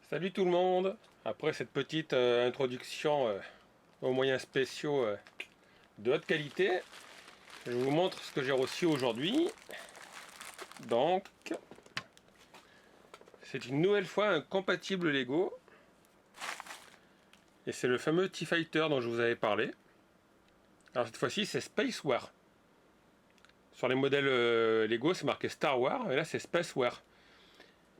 Salut tout le monde. Après cette petite introduction aux moyens spéciaux de haute qualité, je vous montre ce que j'ai reçu aujourd'hui. Donc, c'est une nouvelle fois un compatible Lego. Et c'est le fameux T-Fighter dont je vous avais parlé. Alors cette fois-ci c'est Space War. Sur les modèles Lego c'est marqué Star Wars, et là c'est Space War.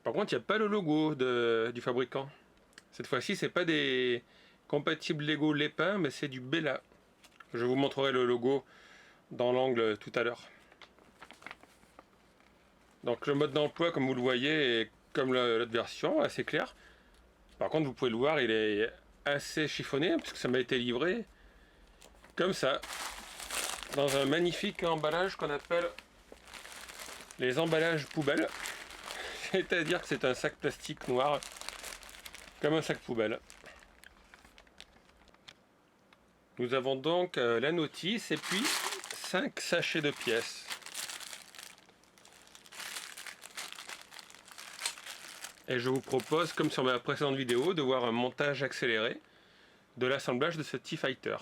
Par contre il n'y a pas le logo du fabricant. Cette fois-ci c'est pas des compatibles Lego Lépin, mais c'est du Bella. Je vous montrerai le logo dans l'angle tout à l'heure. Donc le mode d'emploi, comme vous le voyez, est comme l'autre version, assez clair. Par contre vous pouvez le voir, il est assez chiffonné, puisque ça m'a été livré comme ça, dans un magnifique emballage qu'on appelle les emballages poubelles. C'est-à-dire que c'est un sac plastique noir, comme un sac poubelle. Nous avons donc la notice et puis 5 sachets de pièces. Et je vous propose, comme sur ma précédente vidéo, de voir un montage accéléré de l'assemblage de ce T-Fighter.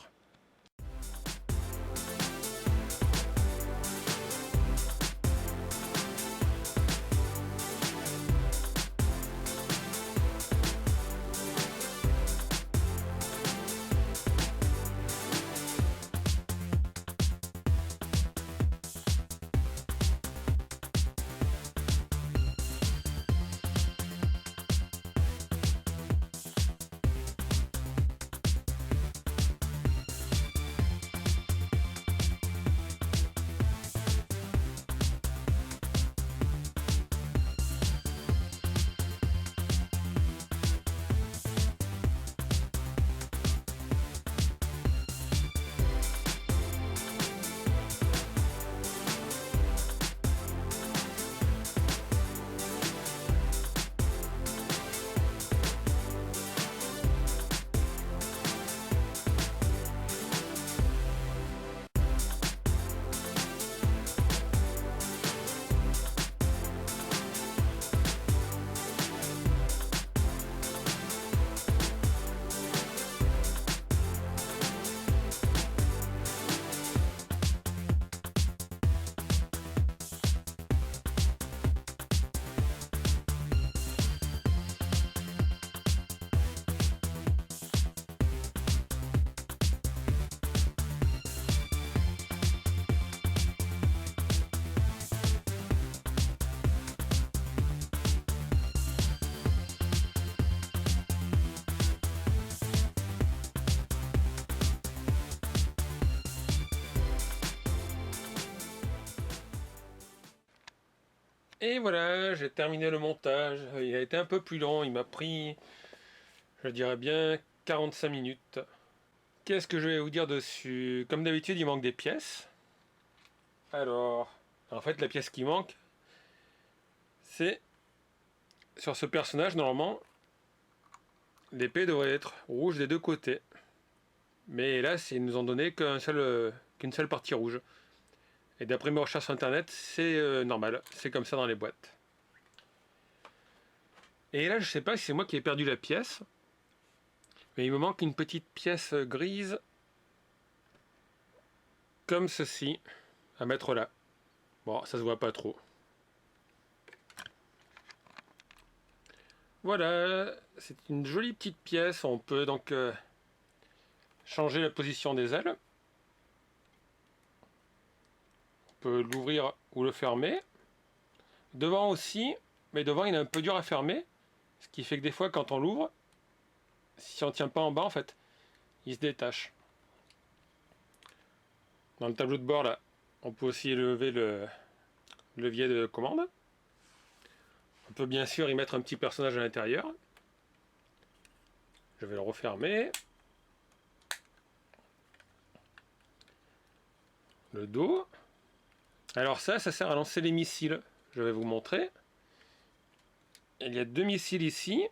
Et voilà, j'ai terminé le montage. Il a été un peu plus long, il m'a pris, je dirais bien, 45 minutes. Qu'est-ce que je vais vous dire dessus? Comme d'habitude, il manque des pièces. Alors, en fait, la pièce qui manque, c'est sur ce personnage, normalement, l'épée devrait être rouge des deux côtés. Mais hélas, ils nous ont donné qu'une seule partie rouge. Et d'après mes recherches sur internet, c'est normal, c'est comme ça dans les boîtes. Et là, je sais pas si c'est moi qui ai perdu la pièce, mais il me manque une petite pièce grise, comme ceci, à mettre là. Bon, ça se voit pas trop. Voilà, c'est une jolie petite pièce, on peut donc changer la position des ailes. On peut l'ouvrir ou le fermer. Devant aussi, mais devant il est un peu dur à fermer, ce qui fait que des fois quand on l'ouvre, si on ne tient pas en bas en fait, il se détache. Dans le tableau de bord là, on peut aussi lever le levier de commande. On peut bien sûr y mettre un petit personnage à l'intérieur. Je vais le refermer. Le dos. Alors ça sert à lancer les missiles. Je vais vous montrer. Il y a 2 missiles ici.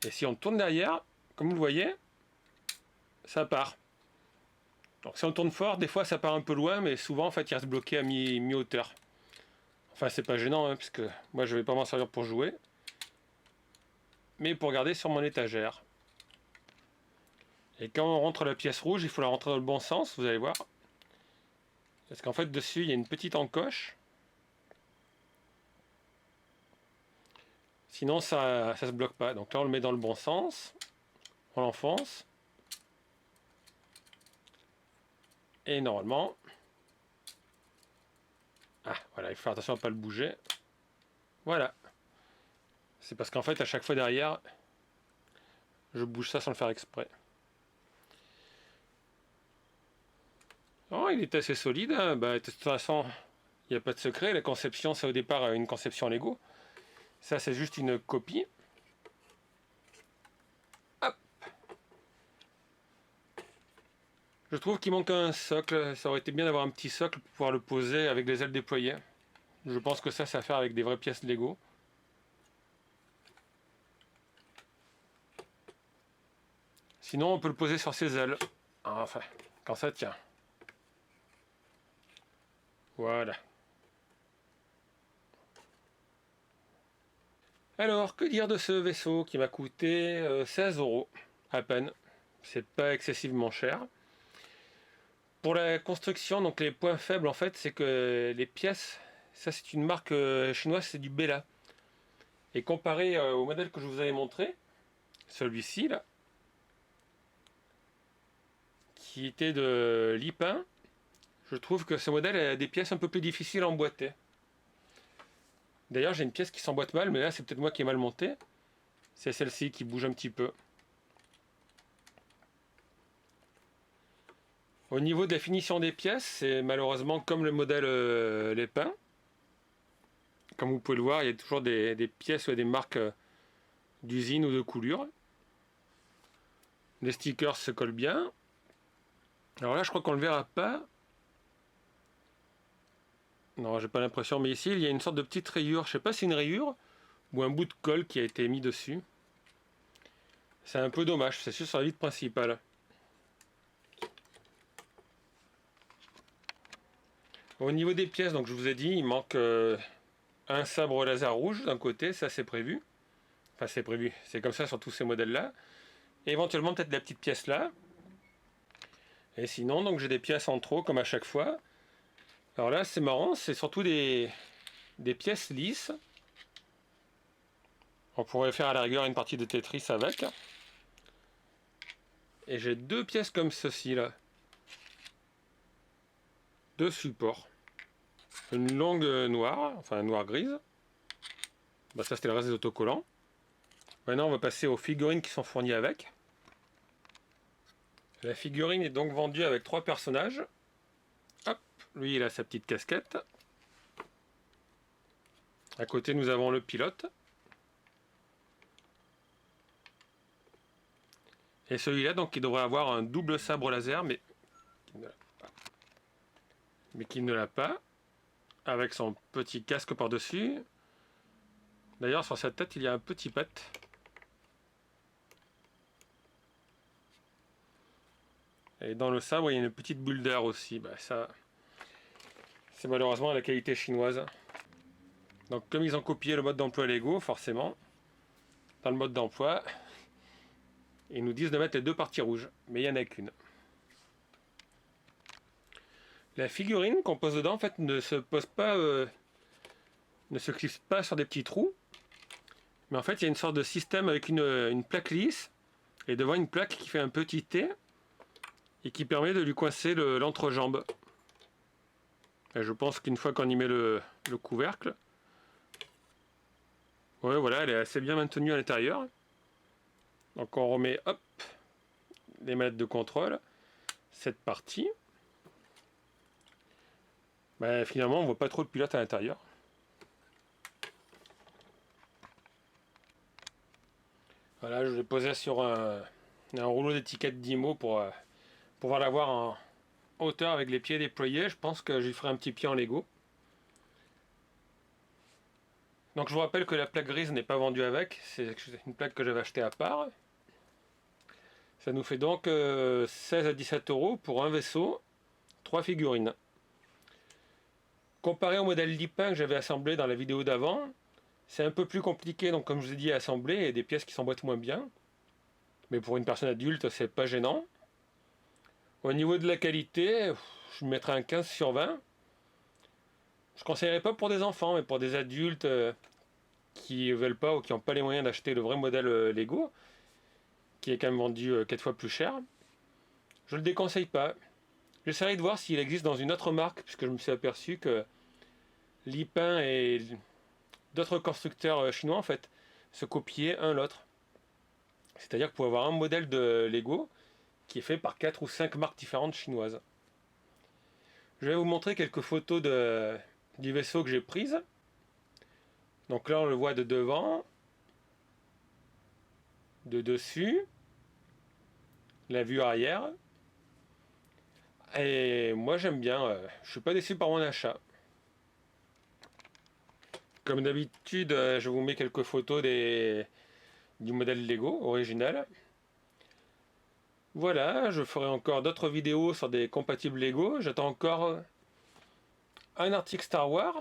Et si on tourne derrière, comme vous le voyez, ça part. Donc si on tourne fort, des fois ça part un peu loin, mais souvent en fait il reste bloqué à mi-hauteur. Enfin, c'est pas gênant, hein, puisque moi je vais pas m'en servir pour jouer, mais pour garder sur mon étagère. Et quand on rentre la pièce rouge, il faut la rentrer dans le bon sens, vous allez voir. Parce qu'en fait, dessus, il y a une petite encoche. Sinon, ça se bloque pas. Donc là, on le met dans le bon sens. On l'enfonce. Et normalement... Ah, voilà, il faut faire attention à ne pas le bouger. Voilà. C'est parce qu'en fait, à chaque fois derrière, je bouge ça sans le faire exprès. Oh, il est assez solide, hein. Bah, de toute façon, il n'y a pas de secret. La conception, c'est au départ une conception Lego. Ça, c'est juste une copie. Hop. Je trouve qu'il manque un socle. Ça aurait été bien d'avoir un petit socle pour pouvoir le poser avec les ailes déployées. Je pense que ça à faire avec des vraies pièces Lego. Sinon, on peut le poser sur ses ailes. Enfin, quand ça tient. Voilà. Alors, que dire de ce vaisseau qui m'a coûté 16 € à peine. C'est pas excessivement cher. Pour la construction, donc les points faibles en fait, c'est que les pièces, ça c'est une marque chinoise, c'est du Bella. Et comparé au modèle que je vous avais montré, celui-ci là, qui était de Lipin, je trouve que ce modèle a des pièces un peu plus difficiles à emboîter. D'ailleurs, j'ai une pièce qui s'emboîte mal, mais là c'est peut-être moi qui ai mal monté. C'est celle-ci qui bouge un petit peu. Au niveau de la finition des pièces, c'est malheureusement comme le modèle Lépin. Comme vous pouvez le voir, il y a toujours des pièces ou des marques d'usine ou de coulure. Les stickers se collent bien. Alors là, je crois qu'on le verra pas. Non, j'ai pas l'impression, mais ici, il y a une sorte de petite rayure. Je sais pas si c'est une rayure ou un bout de colle qui a été mis dessus. C'est un peu dommage, c'est sur la vitre principale. Au niveau des pièces, donc je vous ai dit, il manque un sabre laser rouge d'un côté, ça c'est prévu. Enfin, c'est prévu, c'est comme ça sur tous ces modèles-là. Et éventuellement, peut-être la petite pièce là. Et sinon, donc j'ai des pièces en trop, comme à chaque fois. Alors là, c'est marrant, c'est surtout des pièces lisses. On pourrait faire à la rigueur une partie de Tetris avec. Et j'ai deux pièces comme ceci là. Deux supports. Une longue noire, enfin noire grise. Bah, ça c'était le reste des autocollants. Maintenant on va passer aux figurines qui sont fournies avec. La figurine est donc vendue avec trois personnages. Hop, lui il a sa petite casquette. À côté nous avons le pilote. Et celui-là donc il devrait avoir un double sabre laser mais qui ne l'a pas. Avec son petit casque par-dessus. D'ailleurs sur sa tête il y a un petit pet. Et dans le sabre il y a une petite bulle d'air aussi. Bah, ça, c'est malheureusement la qualité chinoise. Donc comme ils ont copié le mode d'emploi Lego, forcément, dans le mode d'emploi, ils nous disent de mettre les deux parties rouges, mais il n'y en a qu'une. La figurine qu'on pose dedans en fait ne se pose pas, ne se clipse pas sur des petits trous, mais en fait il y a une sorte de système avec une plaque lisse et devant une plaque qui fait un petit T et qui permet de lui coincer l'entrejambe. Et je pense qu'une fois qu'on y met le couvercle, ouais voilà, elle est assez bien maintenue à l'intérieur. Donc on remet hop les manettes de contrôle, cette partie. Bah, finalement on voit pas trop le pilote à l'intérieur. Voilà, je l'ai posé sur un rouleau d'étiquette d'IMO pour pouvoir l'avoir en hauteur avec les pieds déployés. Je pense que j'y ferai un petit pied en Lego. Donc je vous rappelle que la plaque grise n'est pas vendue avec, c'est une plaque que j'avais achetée à part. Ça nous fait donc 16 à 17 € pour un vaisseau, 3 figurines. Comparé au modèle Lipin que j'avais assemblé dans la vidéo d'avant, c'est un peu plus compliqué, donc comme je vous ai dit, à assembler, et des pièces qui s'emboîtent moins bien. Mais pour une personne adulte, c'est pas gênant. Au niveau de la qualité, je mettrais un 15 sur 20. Je ne conseillerais pas pour des enfants, mais pour des adultes qui veulent pas ou qui n'ont pas les moyens d'acheter le vrai modèle Lego, qui est quand même vendu 4 fois plus cher, je ne le déconseille pas. J'essaierai de voir s'il existe dans une autre marque, puisque je me suis aperçu que Lipin et d'autres constructeurs chinois en fait se copiaient un l'autre. C'est-à-dire que vous pouvez avoir un modèle de Lego qui est fait par 4 ou 5 marques différentes chinoises. Je vais vous montrer quelques photos du vaisseau que j'ai prises. Donc là on le voit de devant, de dessus, la vue arrière. Et moi j'aime bien, je suis pas déçu par mon achat. Comme d'habitude, je vous mets quelques photos du modèle Lego original. Voilà, je ferai encore d'autres vidéos sur des compatibles Lego. J'attends encore un article Star Wars.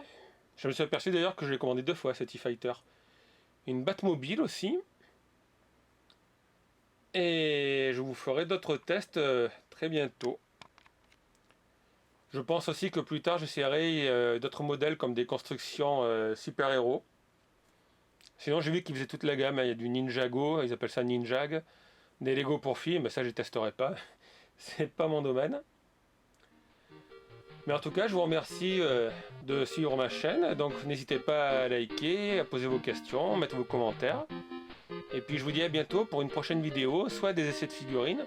Je me suis aperçu d'ailleurs que je l'ai commandé 2 fois, ce T-Fighter. Une Batmobile aussi. Et je vous ferai d'autres tests très bientôt. Je pense aussi que plus tard j'essaierai d'autres modèles comme des constructions super-héros. Sinon j'ai vu qu'ils faisaient toute la gamme, hein. Il y a du Ninjago, ils appellent ça Ninjag. Des Lego pour filles, mais ça je ne testerai pas. C'est pas mon domaine. Mais en tout cas je vous remercie de suivre ma chaîne. Donc n'hésitez pas à liker, à poser vos questions, mettre vos commentaires. Et puis je vous dis à bientôt pour une prochaine vidéo, soit des essais de figurines,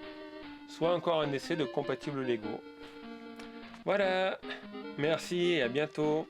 soit encore un essai de compatible Lego. Voilà, merci et à bientôt.